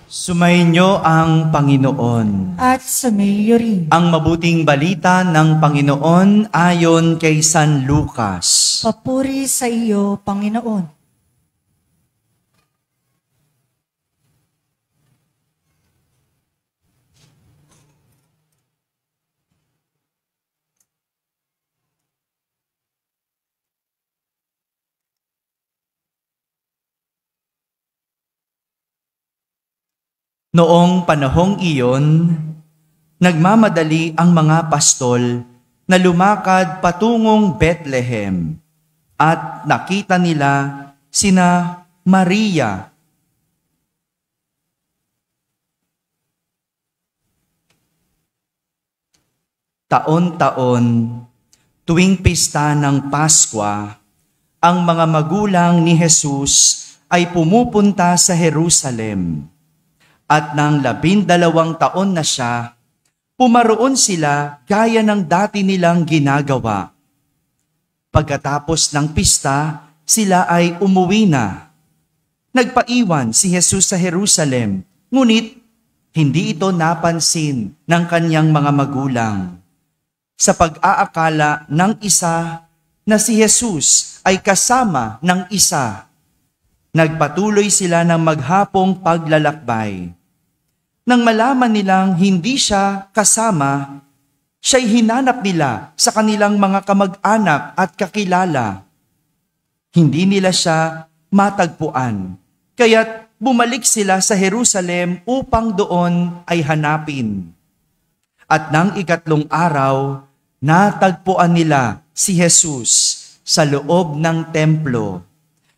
Sumainyo ang Panginoon. At sumayo rin. Ang mabuting balita ng Panginoon ayon kay San Lucas. Papuri sa iyo, Panginoon. Noong panahong iyon, nagmamadali ang mga pastol na lumakad patungong Bethlehem at nakita nila sina Maria, taon-taon, tuwing pista ng Pasko, ang mga magulang ni Jesus ay pumupunta sa Jerusalem. At nang 12 taon na siya, pumaroon sila gaya ng dati nilang ginagawa. Pagkatapos ng pista, sila ay umuwi na. Nagpaiwan si Jesus sa Jerusalem, ngunit hindi ito napansin ng kanyang mga magulang. Sa pag-aakala ng isa na si Jesus ay kasama ng isa, nagpatuloy sila ng maghapong paglalakbay. Nang malaman nilang hindi siya kasama, siya'y hinanap nila sa kanilang mga kamag-anak at kakilala. Hindi nila siya matagpuan, kaya't bumalik sila sa Jerusalem upang doon ay hanapin. At nang 3 araw, natagpuan nila si Jesus sa loob ng templo,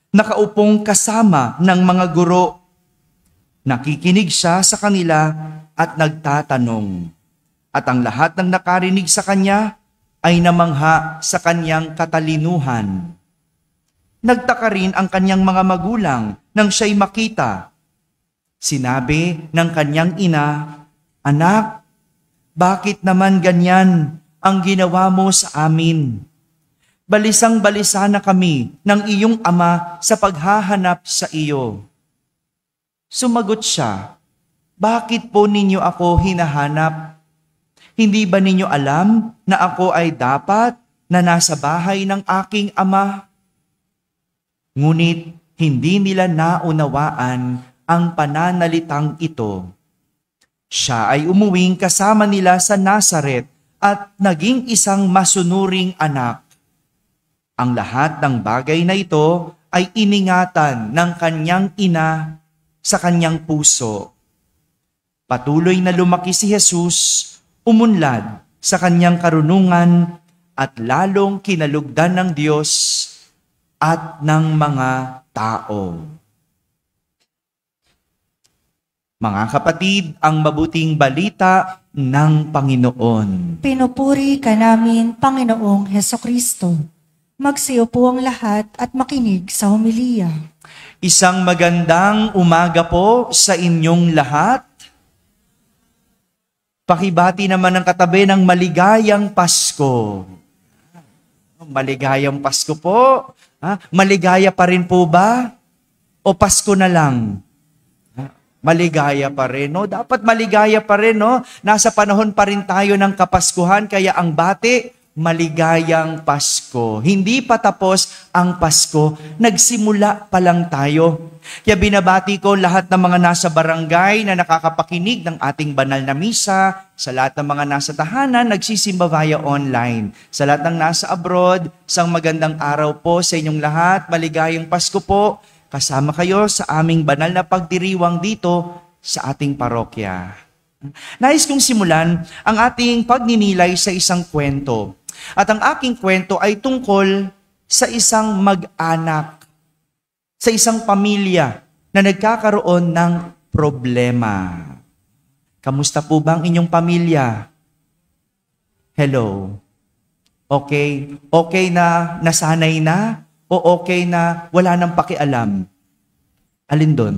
nakaupong kasama ng mga guro. Nakikinig siya sa kanila at nagtatanong. At ang lahat ng nakarinig sa kanya ay namangha sa kanyang katalinuhan. Nagtaka rin ang kanyang mga magulang nang siya'y makita. Sinabi ng kanyang ina, "Anak, bakit naman ganyan ang ginawa mo sa amin? Balisang-balisa na kami ng iyong ama sa paghahanap sa iyo." Sumagot siya, "Bakit po ninyo ako hinahanap? Hindi ba ninyo alam na ako ay dapat na nasa bahay ng aking ama?" Ngunit hindi nila naunawaan ang pananalitang ito. Siya ay umuwing kasama nila sa Nazaret at naging isang masunuring anak. Ang lahat ng bagay na ito ay iningatan ng kanyang ina sa kanyang puso. Patuloy na lumaki si Jesus, umunlad sa kanyang karunungan at lalong kinalugdan ng Diyos at ng mga tao. Mga kapatid, ang mabuting balita ng Panginoon. Pinupuri ka namin, Panginoong Hesukristo. Magsiupo ang lahat at makinig sa homilya. Isang magandang umaga po sa inyong lahat. Pakibati naman ang katabi ng maligayang Pasko. Maligayang Pasko po. Maligaya pa rin po ba? O Pasko na lang? Maligaya pa rin, no? Dapat maligaya pa rin, no? Nasa panahon pa rin tayo ng Kapaskuhan, kaya ang bati, maligayang Pasko. Hindi pa tapos ang Pasko, nagsimula pa lang tayo. Kaya binabati ko lahat ng mga nasa barangay na nakakapakinig ng ating banal na misa, sa lahat ng mga nasa tahanan, nagsisimba via online. Sa lahat ng nasa abroad, isang magandang araw po sa inyong lahat, maligayang Pasko po. Kasama kayo sa aming banal na pagdiriwang dito sa ating parokya. Nais kong simulan ang ating pagninilay sa isang kwento. At ang aking kwento ay tungkol sa isang mag-anak, sa isang pamilya na nagkakaroon ng problema. Kamusta po ba ang inyong pamilya? Hello? Okay? Okay na nasanay na? O okay na wala nang pakialam? Alin doon?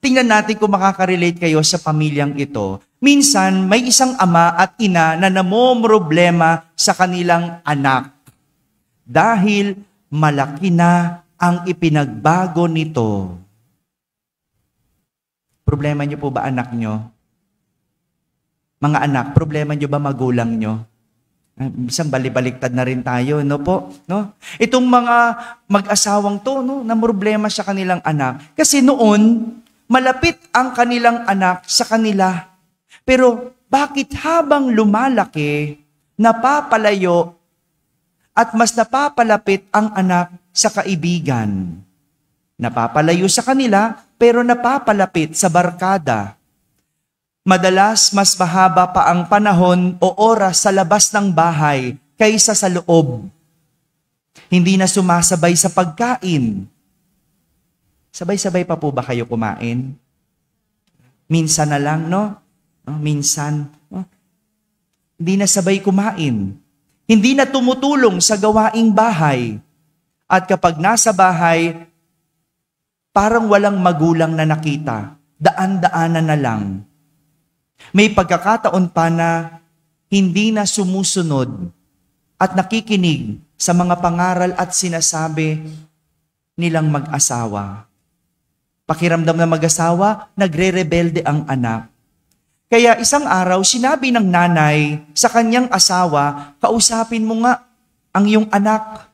Tingnan natin kung makaka-relate kayo sa pamilyang ito. Minsan, may isang ama at ina na namomroblema sa kanilang anak. Dahil malaki na ang ipinagbago nito. Problema niyo po ba anak niyo? Mga anak, problema niyo ba magulang niyo? Isang balibaliktad na rin tayo, no po? No? Itong mga mag-asawang to, no, na problema sa kanilang anak. Kasi noon, malapit ang kanilang anak sa kanila. Pero bakit habang lumalaki, napapalayo at mas napapalapit ang anak sa kaibigan? Napapalayo sa kanila, pero napapalapit sa barkada. Madalas, mas mahaba pa ang panahon o oras sa labas ng bahay kaysa sa loob. Hindi na sumasabay sa pagkain. Sabay-sabay pa po ba kayo kumain? Minsan na lang, no? Minsan. No? Hindi na sabay kumain. Hindi na tumutulong sa gawaing bahay. At kapag nasa bahay, parang walang magulang na nakita. Daan-daanan na lang. May pagkakataon pa na hindi na sumusunod at nakikinig sa mga pangaral at sinasabi nilang mag-asawa. Pakiramdam na mag-asawa, nagre-rebelde ang anak. Kaya isang araw, sinabi ng nanay sa kanyang asawa, kausapin mo nga ang iyong anak.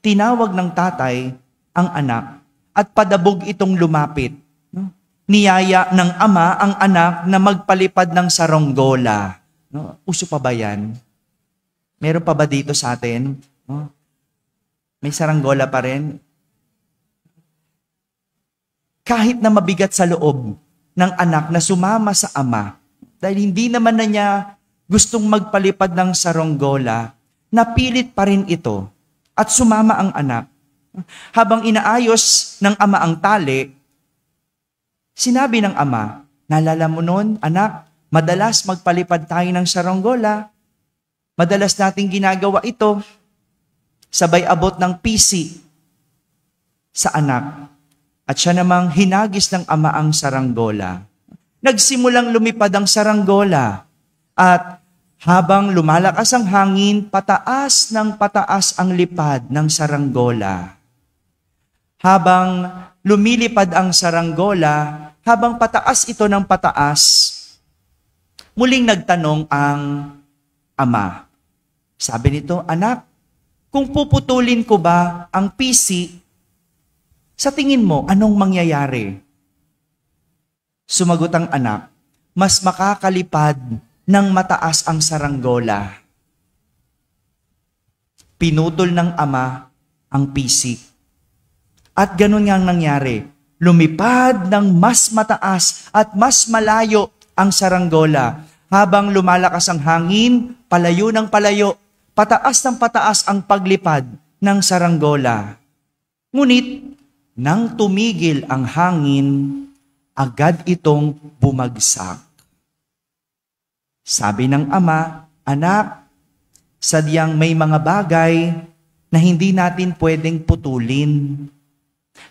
Tinawag ng tatay ang anak at padabog itong lumapit. Niyaya ng ama ang anak na magpalipad ng saronggola. No? Uso pa ba yan? Meron pa ba dito sa atin? No? May saranggola pa rin? Kahit na mabigat sa loob ng anak na sumama sa ama, dahil hindi naman na niya gustong magpalipad ng saronggola, napilit pa rin ito at sumama ang anak. Habang inaayos ng ama ang tali, sinabi ng ama, naalala mo noon, anak, madalas magpalipad tayo ng saronggola. Madalas nating ginagawa ito. Sabay abot ng pisi sa anak. At siya namang hinagis ng ama ang saranggola. Nagsimulang lumipad ang saranggola. At habang lumalakas ang hangin, pataas ng pataas ang lipad ng saranggola. Habang lumilipad ang saranggola, habang pataas ito ng pataas, muling nagtanong ang ama. Sabi nito, anak, kung puputulin ko ba ang pisi, sa tingin mo, anong mangyayari? Sumagot ang anak, mas makakalipad ng mataas ang saranggola. Pinutol ng ama ang pisi. At ganun nga ang nangyari. Lumipad ng mas mataas at mas malayo ang saranggola. Habang lumalakas ang hangin, palayo ng palayo, pataas ng pataas ang paglipad ng saranggola. Ngunit, nang tumigil ang hangin, agad itong bumagsak. Sabi ng ama, anak, sadyang may mga bagay na hindi natin pwedeng putulin.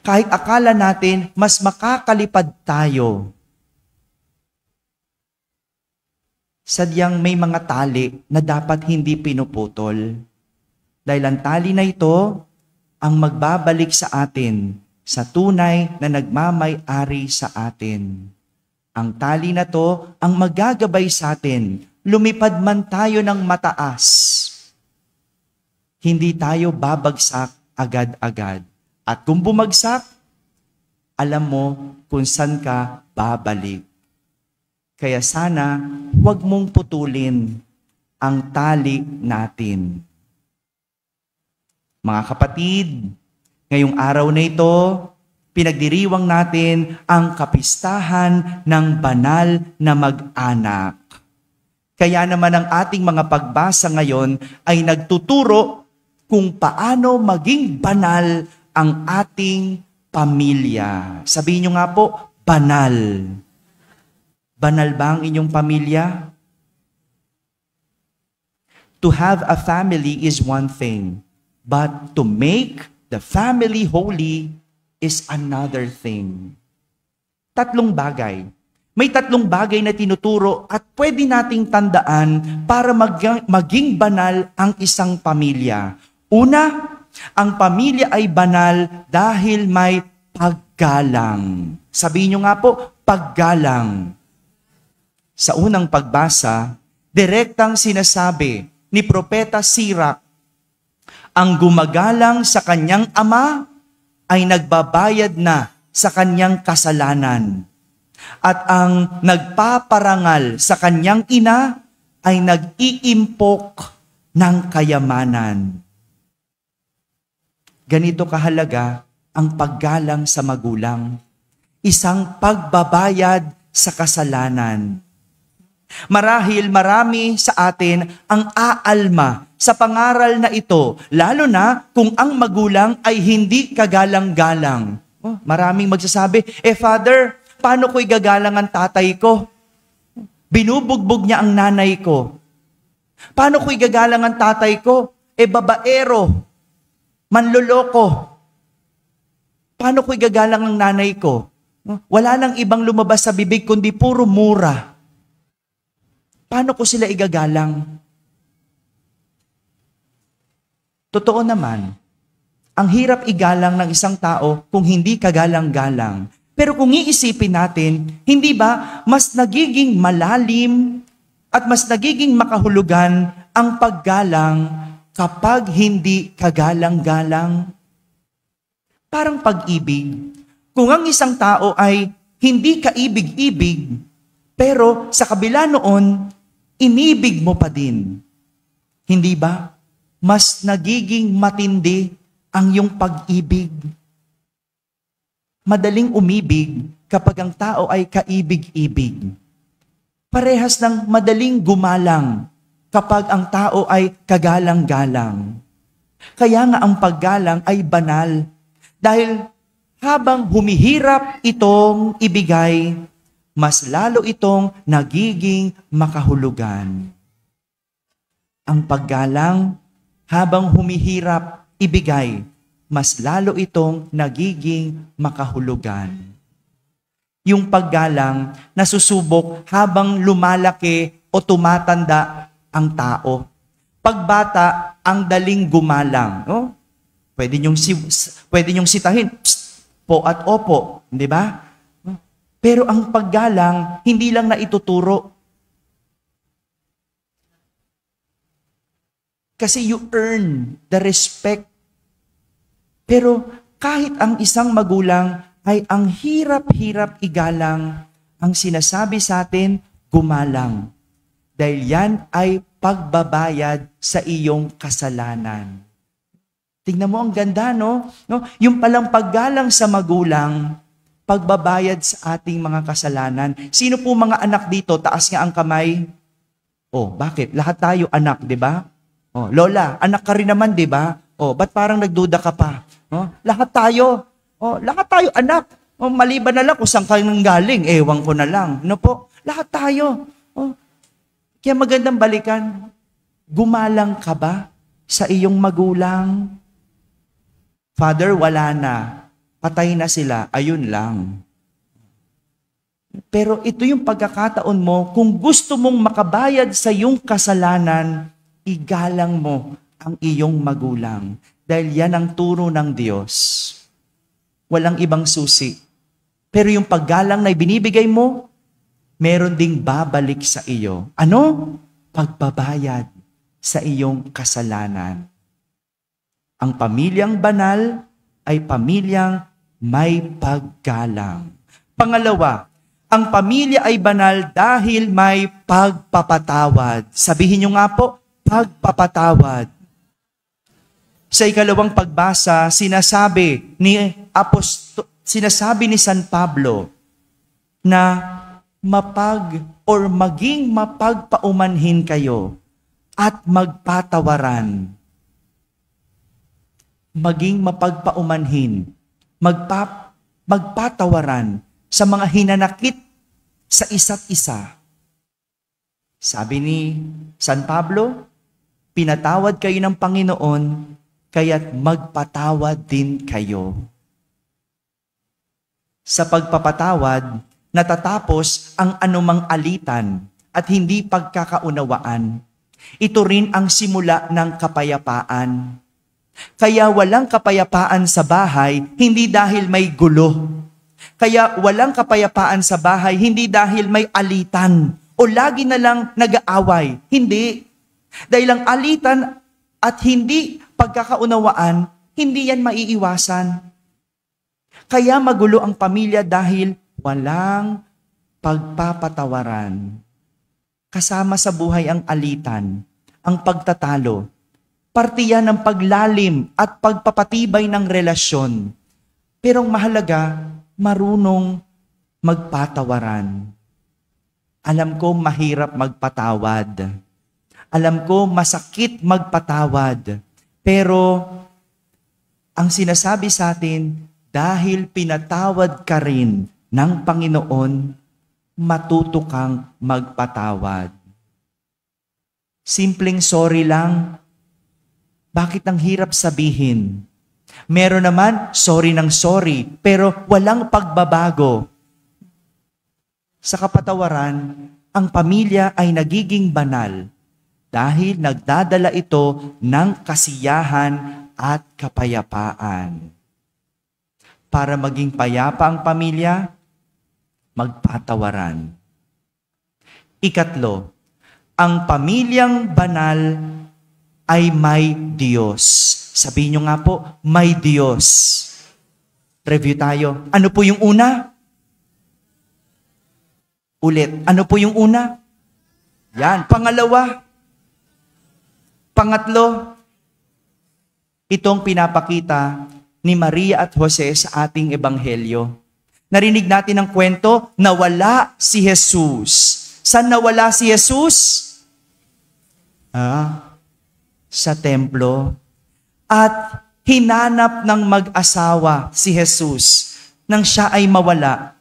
Kahit akala natin, mas makakalipad tayo. Sadyang may mga tali na dapat hindi pinuputol. Dahil ang tali na ito ang magbabalik sa atin sa tunay na nagmamay-ari sa atin. Ang tali na to ang magagabay sa atin. Lumipad man tayo ng mataas. Hindi tayo babagsak agad-agad. At kung bumagsak, alam mo kung saan ka babalik. Kaya sana, huwag mong putulin ang tali natin. Mga kapatid, ngayong araw na ito, pinagdiriwang natin ang kapistahan ng banal na mag-anak. Kaya naman ang ating mga pagbasa ngayon ay nagtuturo kung paano maging banal ang ating pamilya. Sabihin nyo nga po, banal. Banal ba ang inyong pamilya? To have a family is one thing, but to make the family holy is another thing. Tatlong bagay. May tatlong bagay na tinuturo at pwede nating tandaan para maging banal ang isang pamilya. Una, ang pamilya ay banal dahil may pagkakasama. paggalang. Sabihin nyo nga po, paggalang. Sa unang pagbasa, direktang sinasabi ni Propeta Sirach, ang gumagalang sa kanyang ama ay nagbabayad na sa kanyang kasalanan. At ang nagpaparangal sa kanyang ina ay nag-iimpok ng kayamanan. Ganito kahalaga ang paggalang sa magulang. Isang pagbabayad sa kasalanan. Marahil marami sa atin ang aalma sa pangaral na ito, lalo na kung ang magulang ay hindi kagalang-galang. Maraming magsasabi, Father, paano ko igagalang ang tatay ko? Binubugbog niya ang nanay ko. Paano ko igagalang ang tatay ko? Babaero, manloloko. Paano ko igagalang ang nanay ko? Wala nang ibang lumabas sa bibig kundi puro mura. Paano ko sila igagalang? Totoo naman, ang hirap igalang ng isang tao kung hindi kagalang-galang. Pero kung iisipin natin, hindi ba mas nagiging malalim at mas nagiging makahulugan ang paggalang kapag hindi kagalang-galang? Parang pag-ibig. Kung ang isang tao ay hindi kaibig-ibig, pero sa kabila noon, inibig mo pa din. Hindi ba? Mas nagiging matindi ang iyong pag-ibig. Madaling umibig kapag ang tao ay kaibig-ibig. Parehas ng madaling gumalang kapag ang tao ay kagalang-galang. Kaya nga ang paggalang ay banal. Dahil habang humihirap itong ibigay, mas lalo itong nagiging makahulugan. Ang paggalang, habang humihirap ibigay, mas lalo itong nagiging makahulugan. Yung paggalang, nasusubok habang lumalaki o tumatanda ang tao. Pagbata, ang daling gumalang. Oh? Pwede niyong sitahin, po at opo, di ba? Pero ang paggalang, hindi lang na ituturo. Kasi you earn the respect. Pero kahit ang isang magulang ay ang hirap-hirap igalang, ang sinasabi sa atin, gumalang. Dahil yan ay pagbabayad sa iyong kasalanan. Tingnan mo, ang ganda, no? Yung palang paggalang sa magulang, pagbabayad sa ating mga kasalanan. Sino po mga anak dito? Taas nga ang kamay. Bakit? Lahat tayo anak, di ba? Lola, anak ka rin naman, di ba? Ba't parang nagduda ka pa? Lahat tayo. Lahat tayo anak. Maliban na lang kung saan ka nang galing, ewan ko na lang. Lahat tayo. Kaya magandang balikan. Gumalang ka ba sa iyong magulang? Father, wala na. Patay na sila. Ayun lang. Pero ito yung pagkakataon mo, kung gusto mong makabayad sa iyong kasalanan, igalang mo ang iyong magulang. Dahil yan ang turo ng Diyos. Walang ibang susi. Pero yung paggalang na ibinibigay mo, meron ding babalik sa iyo. Ano? Pagbabayad sa iyong kasalanan. Ang pamilyang banal ay pamilyang may paggalang. Pangalawa, ang pamilya ay banal dahil may pagpapatawad. Sabihin nyo nga po, pagpapatawad. Sa ikalawang pagbasa, sinasabi ni ni San Pablo na maging mapagpaumanhin kayo at magpatawaran. Maging mapagpaumanhin, magpatawaran sa mga hinanakit sa isa't isa. Sabi ni San Pablo, pinatawad kayo ng Panginoon, kaya't magpatawad din kayo. Sa pagpapatawad, natatapos ang anumang alitan at hindi pagkakaunawaan. Ito rin ang simula ng kapayapaan. Kaya walang kapayapaan sa bahay, hindi dahil may gulo, Kaya walang kapayapaan sa bahay, hindi dahil may alitan o lagi na lang nag-aaway. Hindi. Dahil ang alitan at hindi pagkakaunawaan, hindi yan maiiwasan. Kaya magulo ang pamilya dahil walang pagpapatawaran. Kasama sa buhay ang alitan, ang pagtatalo. Parte yan ng paglalim at pagpapatibay ng relasyon. Pero ang mahalaga, marunong magpatawaran. Alam ko mahirap magpatawad. Alam ko masakit magpatawad. Pero ang sinasabi sa atin, dahil pinatawad ka rin ng Panginoon, matuto kang magpatawad. Simpleng sorry lang. Bakit ang hirap sabihin? Meron naman, sorry ng sorry, pero walang pagbabago. Sa kapatawaran, ang pamilya ay nagiging banal dahil nagdadala ito ng kasiyahan at kapayapaan. Para maging payapa ang pamilya, magpatawaran. Ikatlo, ang pamilyang banal ay may Diyos. Sabihin nyo nga po, may Diyos. Review tayo. Ano po yung una? Ulit. Ano po yung una? Yan. Pangalawa. Pangatlo. Itong pinapakita ni Maria at Jose sa ating ebanghelyo. Narinig natin ang kwento, nawala si Jesus. Saan nawala si Jesus? Sa templo. At hinanap ng mag-asawa si Jesus nang siya ay mawala.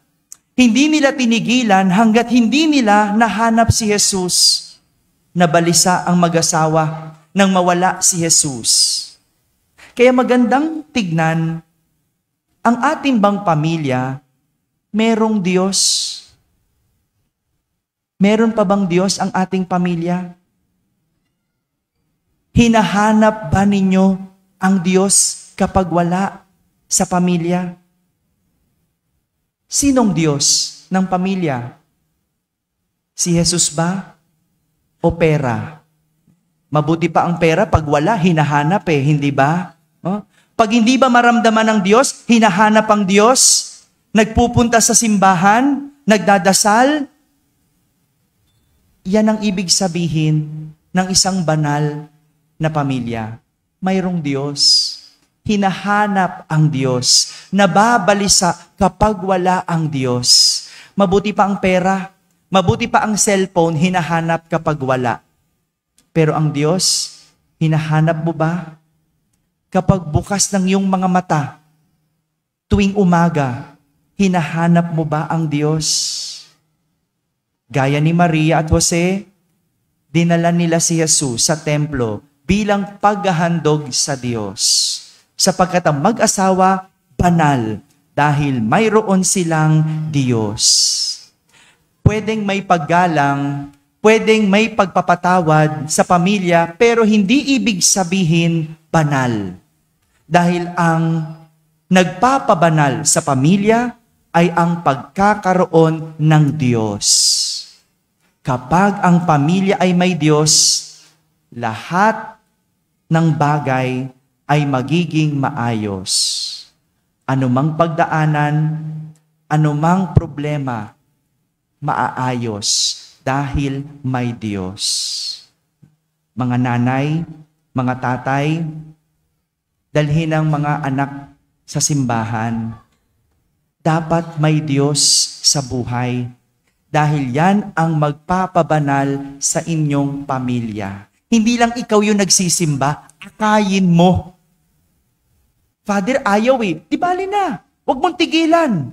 Hindi nila tinigilan hanggat hindi nila nahanap si Jesus. Nabalisa ang mag-asawa nang mawala si Jesus. Kaya magandang tignan, ang ating bang pamilya, merong Diyos? Meron pa bang Diyos ang ating pamilya? Hinahanap ba ninyo ang Diyos kapag wala sa pamilya? Sinong Diyos ng pamilya? Si Jesus ba? O pera? Mabuti pa ang pera pag wala, hinahanap hindi ba? Pag hindi ba maramdaman ng Diyos, hinahanap ang Diyos? Nagpupunta sa simbahan? Nagdadasal? Yan ang ibig sabihin ng isang banal na pamilya. Mayroong Diyos. Hinahanap ang Diyos. Nababalisa kapag wala ang Diyos. Mabuti pa ang pera. Mabuti pa ang cellphone, hinahanap kapag wala. Pero ang Diyos, hinahanap mo ba? Kapag bukas ng iyong mga mata, tuwing umaga, hinahanap mo ba ang Diyos? Gaya ni Maria at Jose, dinala nila si Jesus sa templo bilang paghahandog sa Diyos. Sapagkat ang mag-asawa, banal, dahil mayroon silang Diyos. Pwedeng may paggalang, pwedeng may pagpapatawad sa pamilya, pero hindi ibig sabihin banal. Dahil ang nagpapabanal sa pamilya ay ang pagkakaroon ng Diyos. Kapag ang pamilya ay may Diyos, lahat ng bagay ay magiging maayos. Anumang pagdaanan, anumang problema, maaayos dahil may Diyos. Mga nanay, mga tatay, dalhin ang mga anak sa simbahan. Dapat may Diyos sa buhay dahil yan ang magpapabanal sa inyong pamilya. Hindi lang ikaw yung nagsisimba, akayin mo. Father, ayaw Di bali na. Huwag mong tigilan.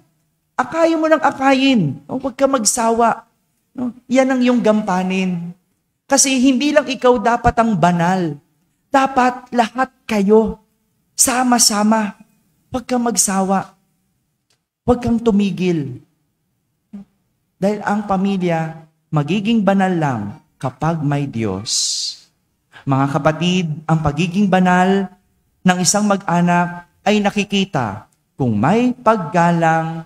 Akayin mo ng akayin. Huwag ka magsawa. Yan ang iyong gampanin. Kasi hindi lang ikaw dapat ang banal. Dapat lahat kayo. Sama-sama. Huwag kang magsawa. Huwag kang tumigil. Dahil ang pamilya, magiging banal lang kapag may Diyos. Mga kapatid, ang pagiging banal ng isang mag-anak ay nakikita kung may paggalang,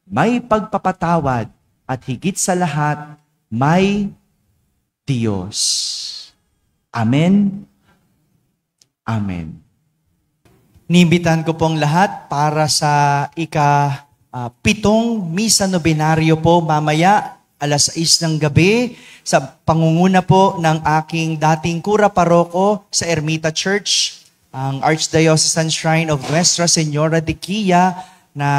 may pagpapatawad, at higit sa lahat, may Diyos. Amen. Amen. Niimbitan ko pong lahat para sa ika-7 misa nobenaryo po mamaya, alas 6 ng gabi, sa pangunguna po ng aking dating kura paroko sa Ermita Church, ang Archdiocesan Shrine of Nuestra Señora de Quilla, na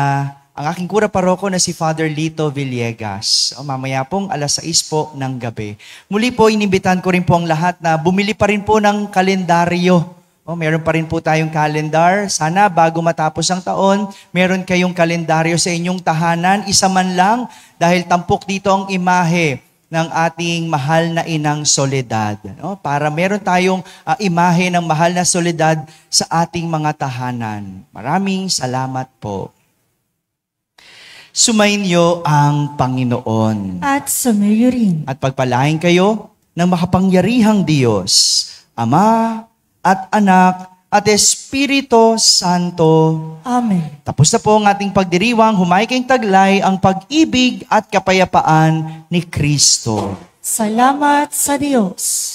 ang aking kura paroko na si Father Lito Villegas. Mamaya pong alas 6 po ng gabi. Muli po, inimbitan ko rin po ang lahat na bumili pa rin po ng kalendaryo. Meron pa rin po tayong calendar. Sana bago matapos ang taon, meron kayong kalendaryo sa inyong tahanan. Isa man lang, dahil tampok dito ang imahe ng ating mahal na Inang Soledad. Para meron tayong imahe ng mahal na Soledad sa ating mga tahanan. Maraming salamat po. Sumainyo ang Panginoon. At sumayo rin. At pagpalain kayo ng makapangyarihang Diyos, Ama at Anak at Espiritu Santo. Amen. Tapos na po ang ating pagdiriwang, humay kayong taglay ang pag-ibig at kapayapaan ni Kristo. Salamat sa Diyos.